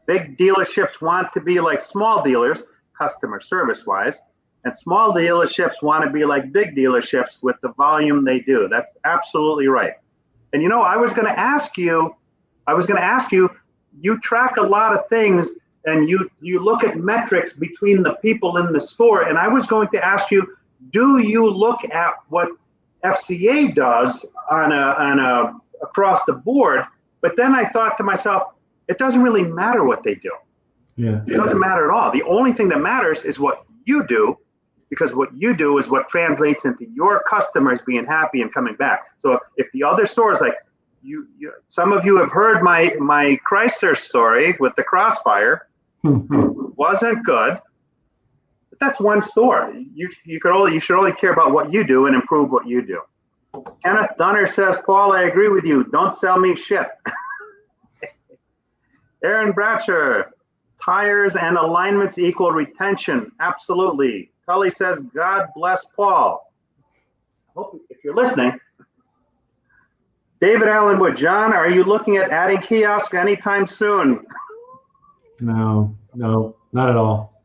S1: big dealerships want to be like small dealers, customer service wise, and small dealerships want to be like big dealerships with the volume they do. That's absolutely right. And you know, I was going to ask you, you track a lot of things and you look at metrics between the people in the store. And I was going to ask you, do you look at what FCA does on a across the board? But then I thought to myself, it doesn't really matter what they do. Yeah. It doesn't matter at all. The only thing that matters is what you do, because what you do is what translates into your customers being happy and coming back. So if the other stores, like some of you have heard my Chrysler story with the Crossfire, wasn't good. But that's one store. You should only care about what you do and improve what you do. Kenneth Dunner says, Paul, I agree with you. Don't sell me shit. Aaron Bratcher, tires and alignments equal retention. Absolutely. Tully says, God bless Paul. I hope if you're listening. David Allenwood, John, are you looking at adding kiosks anytime soon?
S2: No, not at all.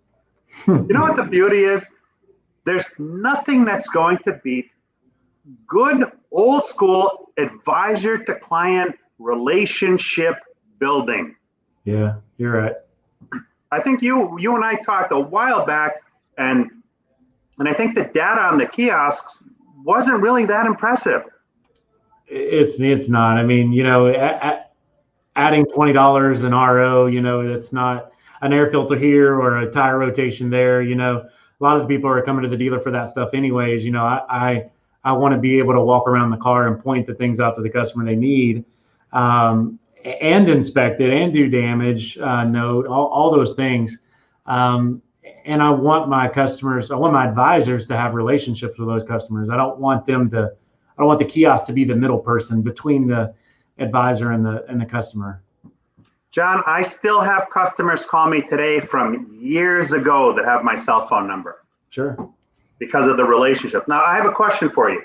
S1: You know what the beauty is? There's nothing that's going to beat good old school advisor to client relationship building.
S2: Yeah, you're right.
S1: I think you and I talked a while back, and I think the data on the kiosks wasn't really that impressive.
S2: It's not. I mean, you know, adding $20 an RO, you know, it's not an air filter here or a tire rotation there. You know, a lot of the people are coming to the dealer for that stuff anyways. You know, I want to be able to walk around the car and point the things out to the customer they need, and inspect it and do damage note, all those things. And I want my advisors to have relationships with those customers. I don't want the kiosk to be the middle person between the advisor and the customer.
S1: John, I still have customers call me today from years ago that have my cell phone number.
S2: Sure. Because
S1: of the relationship. Now, I have a question for you.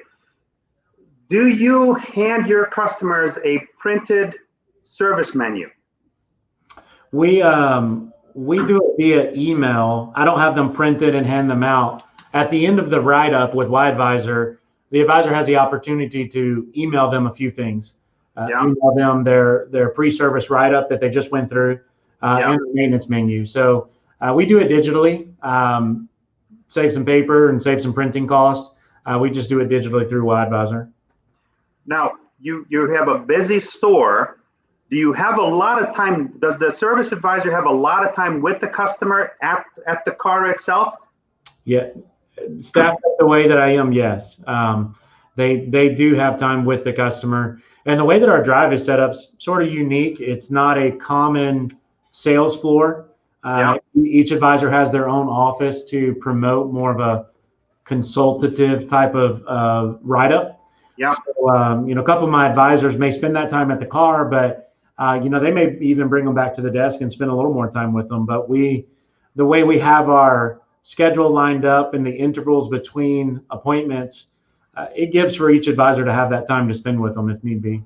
S1: Do you hand your customers a printed service menu?
S2: We do it via email. I don't have them printed and hand them out. At the end of the write-up with Y-Advisor, the advisor has the opportunity to email them a few things. Email them their pre-service write-up that they just went through, and the maintenance menu. So we do it digitally, save some paper and save some printing costs. We just do it digitally through Y-Advisor.
S1: Now, you have a busy store. Do you have a lot of time? Does the service advisor have a lot of time with the customer at the car itself?
S2: Yeah, staffed the way that I am, yes. They do have time with the customer, and the way that our drive is set up is sort of unique. It's not a common sales floor.
S1: Yeah.
S2: Each advisor has their own office to promote more of a consultative type of write-up.
S1: Yeah.
S2: So, a couple of my advisors may spend that time at the car, but they may even bring them back to the desk and spend a little more time with them. But the way we have our schedule lined up and the intervals between appointments, it gives for each advisor to have that time to spend with them if need be.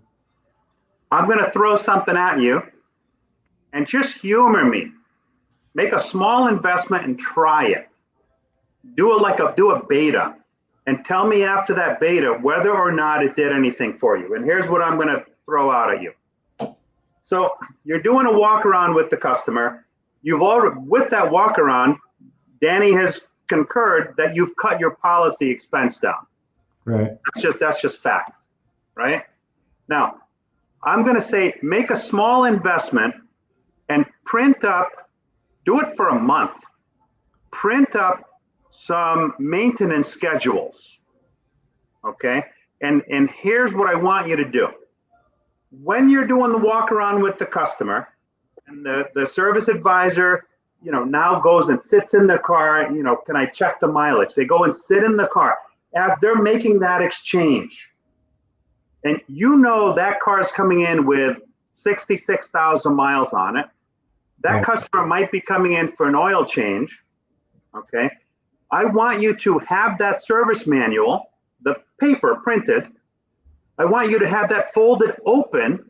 S1: I'm going to throw something at you and just humor me. Make a small investment and try it. Do a beta and tell me after that beta whether or not it did anything for you. And here's what I'm going to throw out at you. So you're doing a walk around with the customer. With that walk around, Danny has concurred that you've cut your policy expense down.
S2: Right.
S1: That's just fact, right? Now, I'm going to say make a small investment and do it for a month. Print up some maintenance schedules, okay? And here's what I want you to do. When you're doing the walk around with the customer, and the service advisor, now goes and sits in the car, can I check the mileage? They go and sit in the car as they're making that exchange. And that car is coming in with 66,000 miles on it. That customer might be coming in for an oil change, okay? I want you to have that service manual, the paper printed. I want you to have that folded open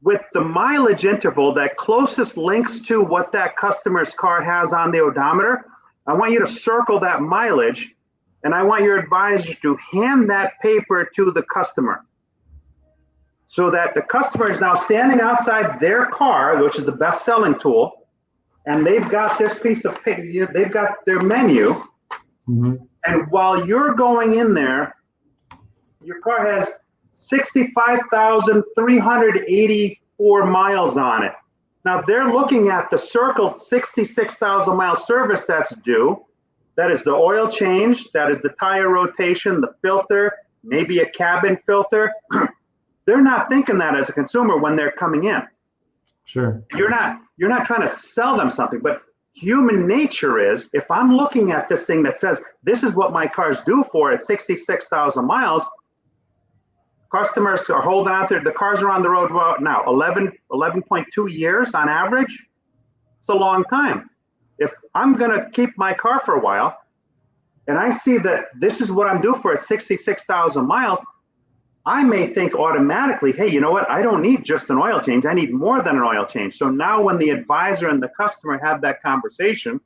S1: with the mileage interval that closest links to what that customer's car has on the odometer. I want you to circle that mileage, and I want your advisor to hand that paper to the customer so that the customer is now standing outside their car, which is the best selling tool, and they've got this piece of paper, they've got their menu, and while you're going in there, your car has 65,384 miles on it. Now they're looking at the circled 66,000 mile service that's due. That is the oil change, that is the tire rotation, the filter, maybe a cabin filter. They're not thinking that as a consumer when they're coming in.
S2: Sure.
S1: You're not trying to sell them something, but human nature is, if I'm looking at this thing that says, this is what my car's due for at 66,000 miles, customers are holding out there. The cars are on the road now, 11.2 years on average. It's a long time. If I'm going to keep my car for a while and I see that this is what I'm due for at 66,000 miles, I may think automatically, hey, you know what? I don't need just an oil change. I need more than an oil change. So now when the advisor and the customer have that conversation,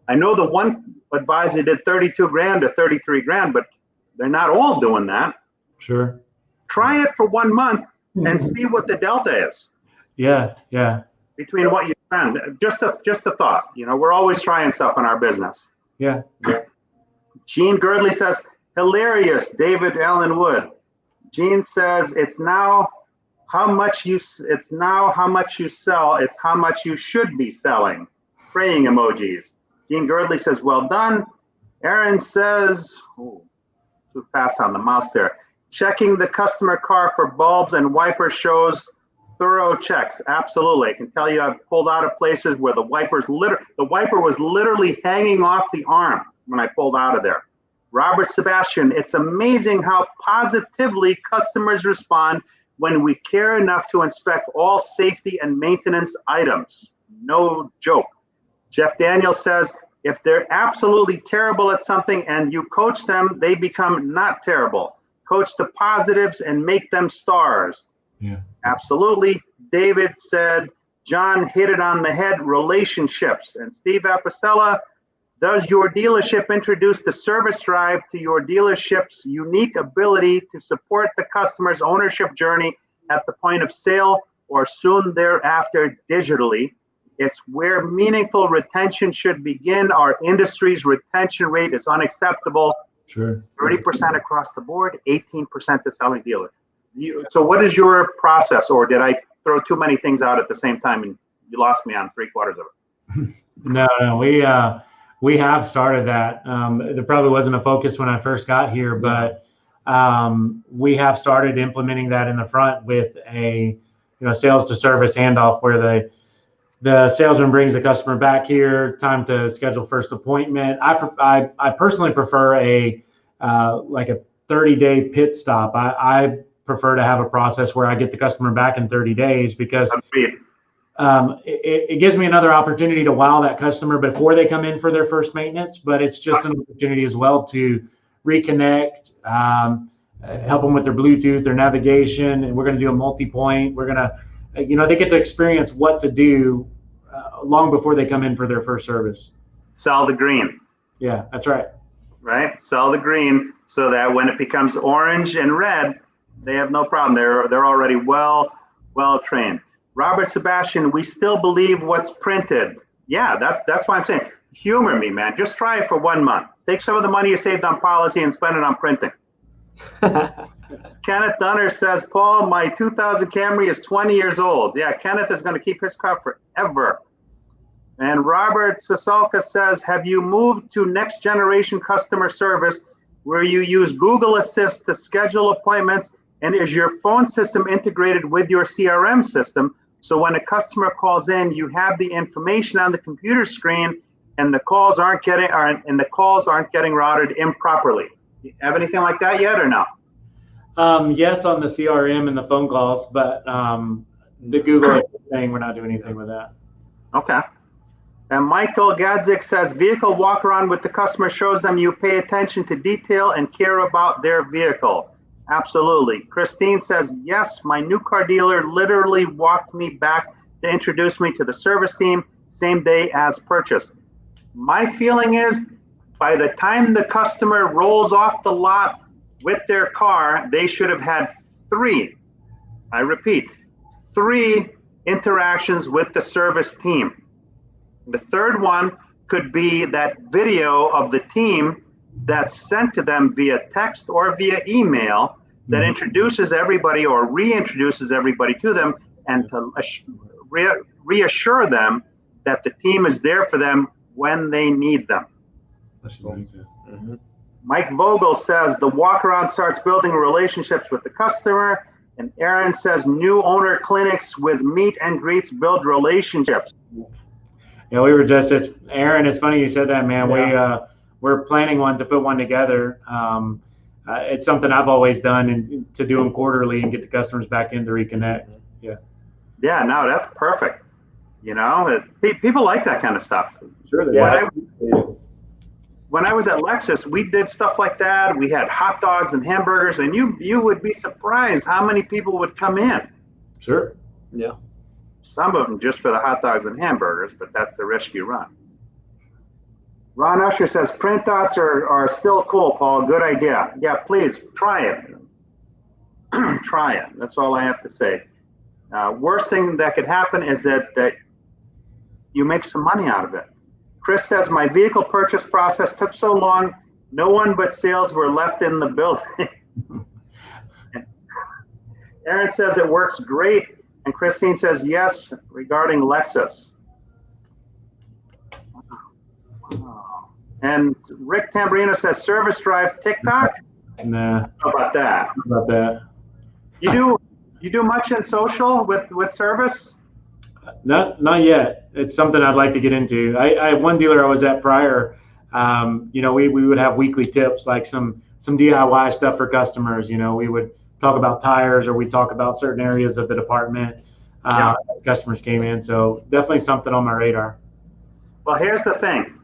S1: I know the one advisor did 32 grand or 33 grand, but they're not all doing that.
S2: Sure.
S1: Try it for 1 month and see what the delta is.
S2: Yeah.
S1: Between what you spend. Just a thought. We're always trying stuff in our business.
S2: Yeah.
S1: Gene Girdley says, hilarious, David Allen Wood. Gene says, it's now how much you sell, it's how much you should be selling. Praying emojis. Gene Girdley says, well done. Aaron says, too fast on the mouse there. Checking the customer car for bulbs and wipers shows thorough checks. Absolutely. I can tell you I've pulled out of places where the wiper was literally hanging off the arm when I pulled out of there. Robert Sebastian, it's amazing how positively customers respond when we care enough to inspect all safety and maintenance items. No joke. Jeff Daniel says, if they're absolutely terrible at something and you coach them, they become not terrible. Coach the positives and make them stars.
S2: Yeah.
S1: Absolutely. David said, John hit it on the head, relationships. And Steve Apicella, does your dealership introduce the service drive to your dealership's unique ability to support the customer's ownership journey at the point of sale or soon thereafter digitally? It's where meaningful retention should begin. Our industry's retention rate is unacceptable.
S2: Sure.
S1: 30% across the board, 18% to selling dealers. So what is your process, or did I throw too many things out at the same time and you lost me on 3/4 of it?
S2: No, We have started that. There probably wasn't a focus when I first got here, but we have started implementing that in the front with a sales to service handoff where the salesman brings the customer back here, time to schedule first appointment. I personally prefer like a 30-day pit stop. I prefer to have a process where I get the customer back in 30 days because it gives me another opportunity to wow that customer before they come in for their first maintenance, but it's just an opportunity as well to reconnect, help them with their Bluetooth, their navigation, and we're going to do a multi-point. We're going to, they get to experience what to do long before they come in for their first service.
S1: Sell the green.
S2: Yeah, that's right.
S1: Right? Sell the green so that when it becomes orange and red, they have no problem. They're already well trained. Robert Sebastian, we still believe what's printed. Yeah, that's why I'm saying, humor me, man. Just try it for 1 month. Take some of the money you saved on policy and spend it on printing. Kenneth Dunner says, Paul, my 2000 Camry is 20 years old. Yeah, Kenneth is going to keep his car forever. And Robert Sasalka says, have you moved to next generation customer service where you use Google Assist to schedule appointments? And is your phone system integrated with your CRM system? So when a customer calls in, you have the information on the computer screen and the calls aren't getting routed improperly. You have anything like that yet or no?
S2: Yes, on the CRM and the phone calls, but the Google thing, we're not doing anything with that.
S1: Okay. And Michael Gadzik says, vehicle walk around with the customer shows them you pay attention to detail and care about their vehicle. Absolutely. Christine says, yes, my new car dealer literally walked me back to introduce me to the service team same day as purchased. My feeling is by the time the customer rolls off the lot with their car, they should have had 3 interactions with the service team. The third one could be that video of the team that's sent to them via text or via email that introduces everybody or reintroduces everybody to them and to reassure them that the team is there for them when they need them. Mike Vogel says the walk around starts building relationships with the customer. And Aaron says new owner clinics with meet and greets build relationships.
S2: Yeah, we were just, Aaron, it's funny you said that, man. Yeah. We're planning to put one together. It's something I've always done, and to do them quarterly and get the customers back in to reconnect. Yeah.
S1: Yeah, no, that's perfect. People like that kind of stuff.
S2: Sure.
S1: When I was at Lexus, we did stuff like that. We had hot dogs and hamburgers, and you would be surprised how many people would come in.
S2: Sure.
S3: Yeah.
S1: Some of them just for the hot dogs and hamburgers, but that's the risk you run. Ron Usher says, printouts are still cool, Paul. Good idea. Yeah, please try it. Try it. That's all I have to say. Worst thing that could happen is that you make some money out of it. Chris says, my vehicle purchase process took so long, no one but sales were left in the building. Aaron says it works great. And Christine says, yes, regarding Lexus. Wow. And Rick Tamburino says, service drive TikTok?
S2: Nah.
S1: How about that?
S2: How about that?
S1: You do much in social with service?
S2: Not yet. It's something I'd like to get into. I one dealer I was at prior, we would have weekly tips, like some DIY stuff for customers. We would talk about tires, or we talk about certain areas of the department as customers came in. So definitely something on my radar.
S1: Well, here's the thing.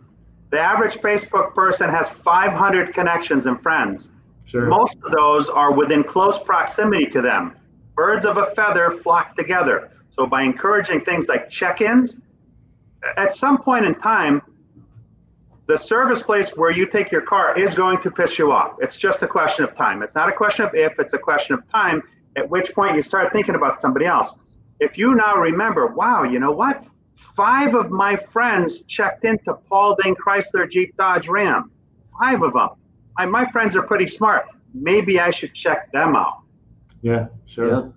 S1: The average Facebook person has 500 connections and friends.
S2: Sure.
S1: Most of those are within close proximity to them. Birds of a feather flock together. So by encouraging things like check-ins, at some point in time, the service place where you take your car is going to piss you off. It's just a question of time. It's not a question of if, it's a question of time, at which point you start thinking about somebody else. If you now remember, wow, you know what? 5 of my friends checked into Paul Dane Chrysler Jeep Dodge Ram. 5 of them. My friends are pretty smart. Maybe I should check them out.
S2: Yeah, sure. Yeah.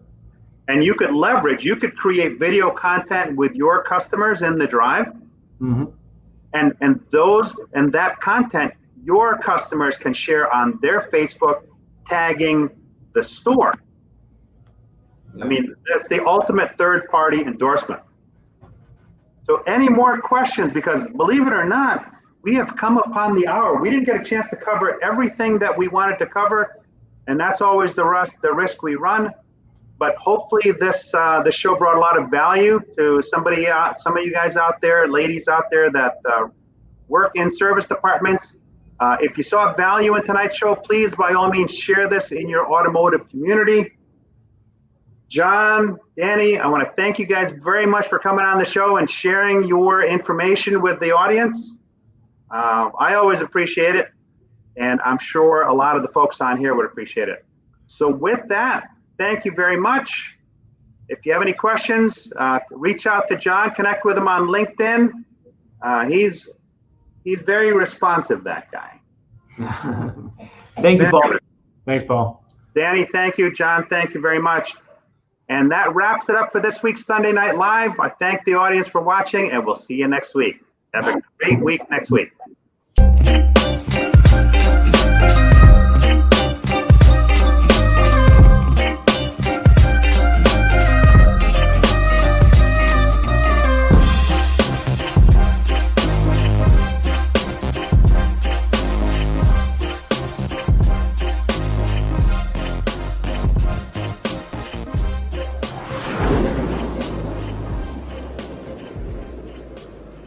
S1: And you could create video content with your customers in the drive.
S2: Mm-hmm.
S1: And that content your customers can share on their Facebook, tagging the store. I mean, that's the ultimate third-party endorsement. So any more questions? Because believe it or not, we have come upon the hour. We didn't get a chance to cover everything that we wanted to cover, and that's always the risk we run. But hopefully this show brought a lot of value to some of you guys out there, ladies out there that work in service departments. If you saw value in tonight's show, please, by all means, share this in your automotive community. John, Danny, I want to thank you guys very much for coming on the show and sharing your information with the audience. I always appreciate it, and I'm sure a lot of the folks on here would appreciate it. So with that, thank you very much. If you have any questions, reach out to John, connect with him on LinkedIn. He's very responsive, that guy.
S3: Thank you, Paul.
S2: Thanks, Paul.
S1: Danny, thank you. John, thank you very much. And that wraps it up for this week's Sunday Night Live. I thank the audience for watching, and we'll see you next week. Have a great week next week.